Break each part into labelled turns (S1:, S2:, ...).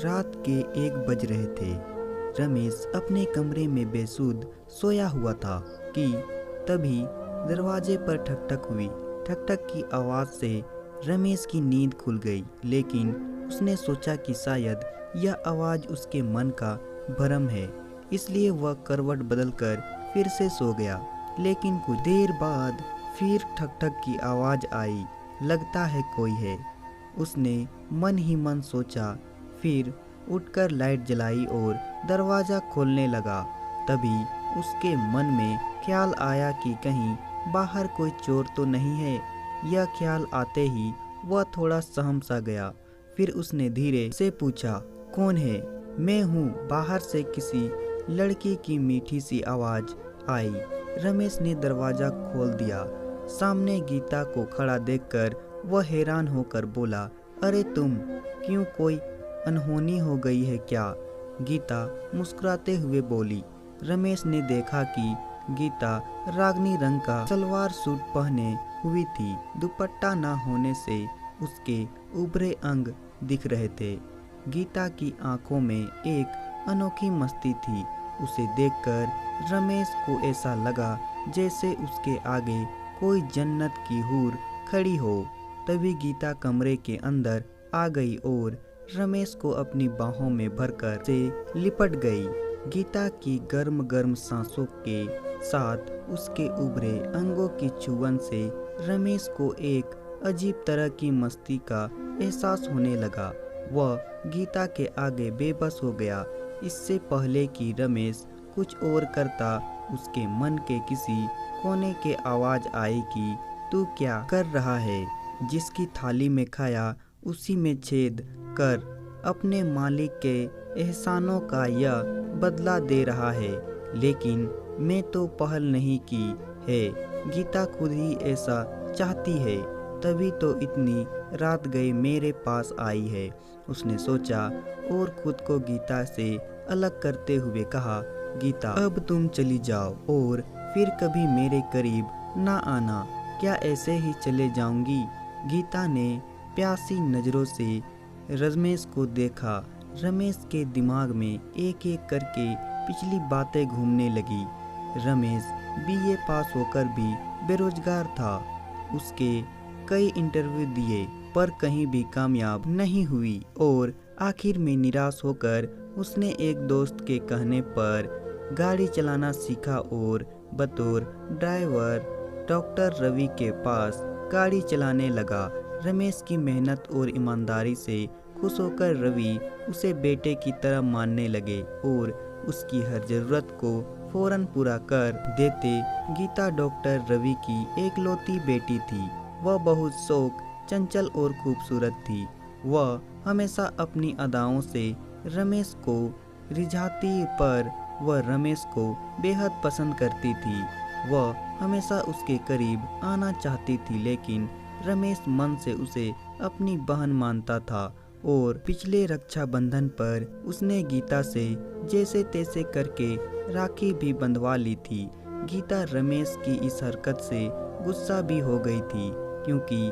S1: रात के 1 बज रहे थे। रमेश अपने कमरे में बेसुध सोया हुआ था कि तभी दरवाजे पर ठक-ठक हुई। ठक-ठक की आवाज़ से रमेश की नींद खुल गई, लेकिन उसने सोचा कि शायद यह आवाज़ उसके मन का भ्रम है, इसलिए वह करवट बदलकर फिर से सो गया। लेकिन कुछ देर बाद फिर ठक-ठक की आवाज़ आई। लगता है कोई है, उसने मन ही मन सोचा। फिर उठकर लाइट जलाई और दरवाज़ा खोलने लगा। तभी उसके मन में ख्याल आया कि कहीं बाहर कोई चोर तो नहीं है। यह ख्याल आते ही वह थोड़ा सहम सा गया। फिर उसने धीरे से पूछा, कौन है? मैं हूँ। बाहर से किसी लड़की की मीठी सी आवाज़ आई। रमेश ने दरवाज़ा खोल दिया। सामने गीता को खड़ा देखकर वह हैरान होकर बोला, अरे तुम, क्यों कोई अनहोनी हो गई है क्या? गीता मुस्कुराते हुए बोली। रमेश ने देखा कि गीता रागनी रंग का सलवार सूट पहने हुई थी। दुपट्टा ना होने से उसके उभरे अंग दिख रहे थे। गीता की आंखों में एक अनोखी मस्ती थी। उसे देखकर रमेश को ऐसा लगा जैसे उसके आगे कोई जन्नत की हूर खड़ी हो। तभी गीता कमरे के अंदर आ गई और रमेश को अपनी बाहों में भरकर से लिपट गई। गीता की गर्म गर्म सांसों के साथ उसके उभरे अंगों की छुअन से रमेश को एक अजीब तरह की मस्ती का एहसास होने लगा। वह गीता के आगे बेबस हो गया। इससे पहले कि रमेश कुछ और करता, उसके मन के किसी कोने के आवाज़ आई कि तू क्या कर रहा है? जिसकी थाली में खाया उसी में छेद कर अपने मालिक के एहसानों का यह बदला दे रहा है। लेकिन मैं तो पहल नहीं की है, गीता खुद ही ऐसा चाहती है, तभी तो इतनी रात गए मेरे पास आई है। उसने सोचा और खुद को गीता से अलग करते हुए कहा, गीता अब तुम चली जाओ और फिर कभी मेरे करीब ना आना। क्या ऐसे ही चले जाऊंगी? गीता ने प्यासी नज़रों से रमेश को देखा। रमेश के दिमाग में एक एक करके पिछली बातें घूमने लगी। रमेश बीए पास होकर भी बेरोजगार था। उसके कई इंटरव्यू दिए पर कहीं भी कामयाब नहीं हुई और आखिर में निराश होकर उसने एक दोस्त के कहने पर गाड़ी चलाना सीखा और बतौर ड्राइवर डॉक्टर रवि के पास गाड़ी चलाने लगा। रमेश की मेहनत और ईमानदारी से खुश होकर रवि उसे बेटे की तरह मानने लगे और उसकी हर ज़रूरत को फौरन पूरा कर देते। गीता डॉक्टर रवि की एकलौती बेटी थी। वह बहुत शौक, चंचल और खूबसूरत थी। वह हमेशा अपनी अदाओं से रमेश को रिझाती, पर वह रमेश को बेहद पसंद करती थी। वह हमेशा उसके करीब आना चाहती थी, लेकिन रमेश मन से उसे अपनी बहन मानता था और पिछले रक्षाबंधन पर उसने गीता से जैसे तैसे करके राखी भी बंधवा ली थी। गीता रमेश की इस हरकत से गुस्सा भी हो गई थी, क्योंकि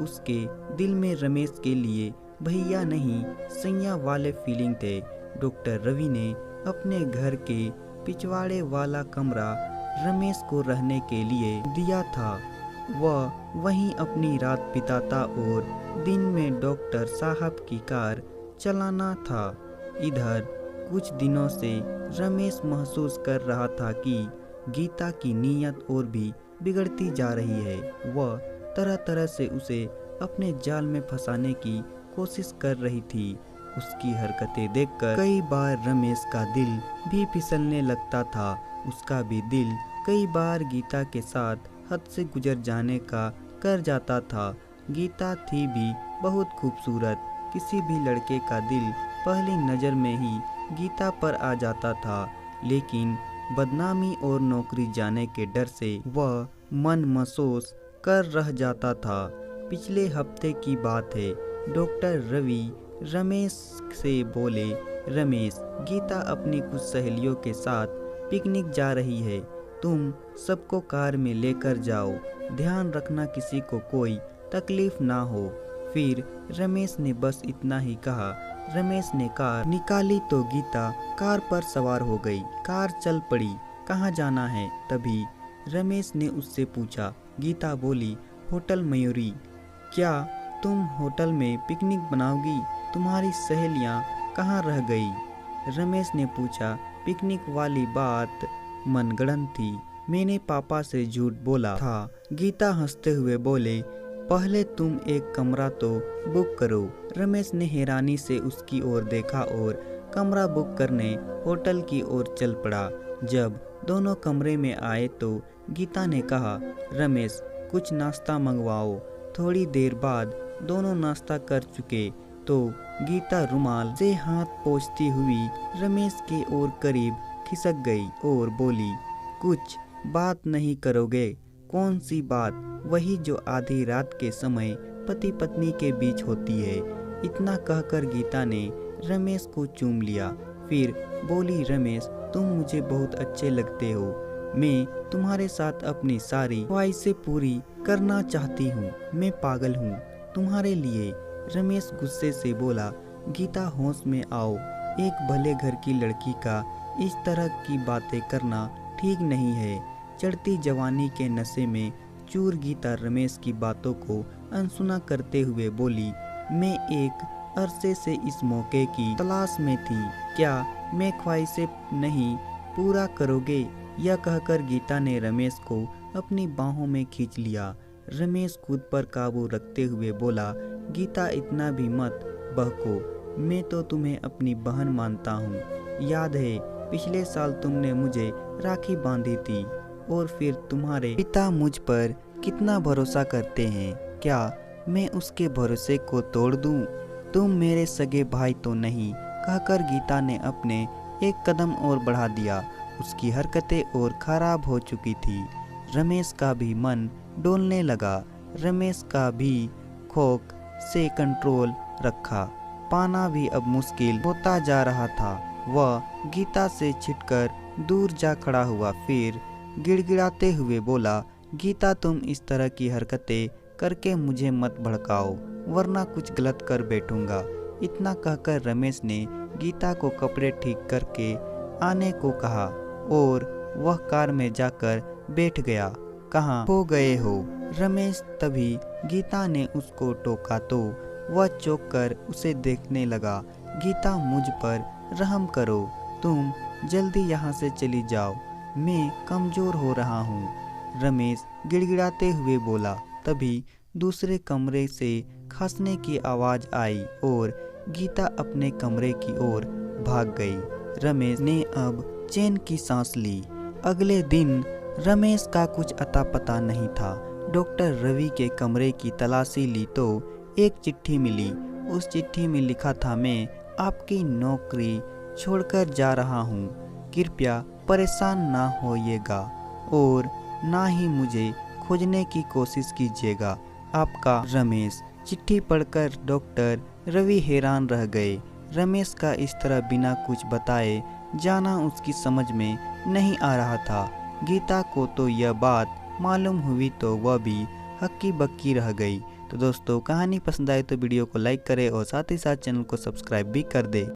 S1: उसके दिल में रमेश के लिए भैया नहीं सैया वाले फीलिंग थे। डॉक्टर रवि ने अपने घर के पिछवाड़े वाला कमरा रमेश को रहने के लिए दिया था। वह वहीं अपनी रात बिताता और दिन में डॉक्टर साहब की कार चलाना था। इधर कुछ दिनों से रमेश महसूस कर रहा था कि गीता की नीयत और भी बिगड़ती जा रही है। वह तरह तरह से उसे अपने जाल में फंसाने की कोशिश कर रही थी। उसकी हरकतें देखकर कई बार रमेश का दिल भी फिसलने लगता था। उसका भी दिल कई बार गीता के साथ हद से गुजर जाने का कर जाता था। गीता थी भी बहुत खूबसूरत। किसी भी लड़के का दिल पहली नज़र में ही गीता पर आ जाता था, लेकिन बदनामी और नौकरी जाने के डर से वह मन महसूस कर रह जाता था। पिछले हफ्ते की बात है। डॉक्टर रवि रमेश से बोले, रमेश, गीता अपनी कुछ सहेलियों के साथ पिकनिक जा रही है, तुम सबको कार में लेकर जाओ। ध्यान रखना किसी को कोई तकलीफ ना हो। फिर रमेश ने बस इतना ही कहा। रमेश ने कार निकाली तो गीता कार पर सवार हो गई। कार चल पड़ी। कहाँ जाना है? तभी रमेश ने उससे पूछा। गीता बोली, होटल मयूरी। क्या तुम होटल में पिकनिक बनाओगी? तुम्हारी सहेलियाँ कहाँ रह गई? रमेश ने पूछा। पिकनिक वाली बात मनगढ़ंत थी। मैंने पापा से झूठ बोला था। गीता हंसते हुए बोले, पहले तुम एक कमरा तो बुक करो। रमेश ने हैरानी से उसकी ओर देखा और कमरा बुक करने होटल की ओर चल पड़ा। जब दोनों कमरे में आए तो गीता ने कहा, रमेश कुछ नाश्ता मंगवाओ। थोड़ी देर बाद दोनों नाश्ता कर चुके तो गीता रुमाल से हाथ पोंछती हुई रमेश के ओर करीब खिसक गई और बोली, कुछ बात नहीं करोगे? कौन सी बात? वही जो आधी रात के समय पति पत्नी के बीच होती है। इतना कहकर गीता ने रमेश को चूम लिया। फिर बोली, रमेश तुम मुझे बहुत अच्छे लगते हो। मैं तुम्हारे साथ अपनी सारी ख्वाहिशें पूरी करना चाहती हूँ। मैं पागल हूँ तुम्हारे लिए। रमेश गुस्से से बोला, गीता होश में आओ। एक भले घर की लड़की का इस तरह की बातें करना ठीक नहीं है। चढ़ती जवानी के नशे में चूर गीता रमेश की बातों को अनसुना करते हुए बोली, मैं एक अरसे से इस मौके की तलाश में थी। क्या मैं ख्वाहिशें नहीं पूरा करोगे? यह कहकर गीता ने रमेश को अपनी बाहों में खींच लिया। रमेश खुद पर काबू रखते हुए बोला, गीता इतना भी मत बहको। मैं तो तुम्हें अपनी बहन मानता हूँ। याद है पिछले साल तुमने मुझे राखी बांधी थी और फिर तुम्हारे पिता मुझ पर कितना भरोसा करते हैं। क्या मैं उसके भरोसे को तोड़ दूं? तुम मेरे सगे भाई तो नहीं? कहकर गीता ने अपने एक कदम और बढ़ा दिया। उसकी हरकतें और खराब हो चुकी थी। रमेश का भी मन डोलने लगा। रमेश का भी खोक से कंट्रोल रखा पाना भी अब मुश्किल होता जा रहा था। वह गीता से छिटकर दूर जा खड़ा हुआ। फिर गिड़गिड़ाते हुए बोला, गीता तुम इस तरह की हरकतें करके मुझे मत भड़काओ वरना कुछ गलत कर बैठूंगा। इतना कहकर रमेश ने गीता को कपड़े ठीक करके आने को कहा और वह कार में जाकर बैठ गया। कहाँ हो गए हो? रमेश तभी गीता ने उसको टोका तो वह चौंक कर उसे देखने लगा। गीता मुझ पर रहम करो। तुम जल्दी यहाँ से चली जाओ। मैं कमजोर हो रहा हूँ। रमेश गिड़गिड़ाते हुए बोला। तभी दूसरे कमरे से खांसने की आवाज़ आई और गीता अपने कमरे की ओर भाग गई। रमेश ने अब चैन की सांस ली। अगले दिन रमेश का कुछ अता पता नहीं था। डॉक्टर रवि के कमरे की तलाशी ली तो एक चिट्ठी मिली। उस चिट्ठी में लिखा था, मैं आपकी नौकरी छोड़कर जा रहा हूँ। कृपया परेशान ना होइएगा और ना ही मुझे खोजने की कोशिश कीजिएगा। आपका रमेश। चिट्ठी पढ़कर डॉक्टर रवि हैरान रह गए। रमेश का इस तरह बिना कुछ बताए जाना उसकी समझ में नहीं आ रहा था। गीता को तो यह बात मालूम हुई तो वह भी हक्की बक्की रह गई। तो दोस्तों, कहानी पसंद आए तो वीडियो को लाइक करें और साथ ही साथ चैनल को सब्सक्राइब भी कर दे।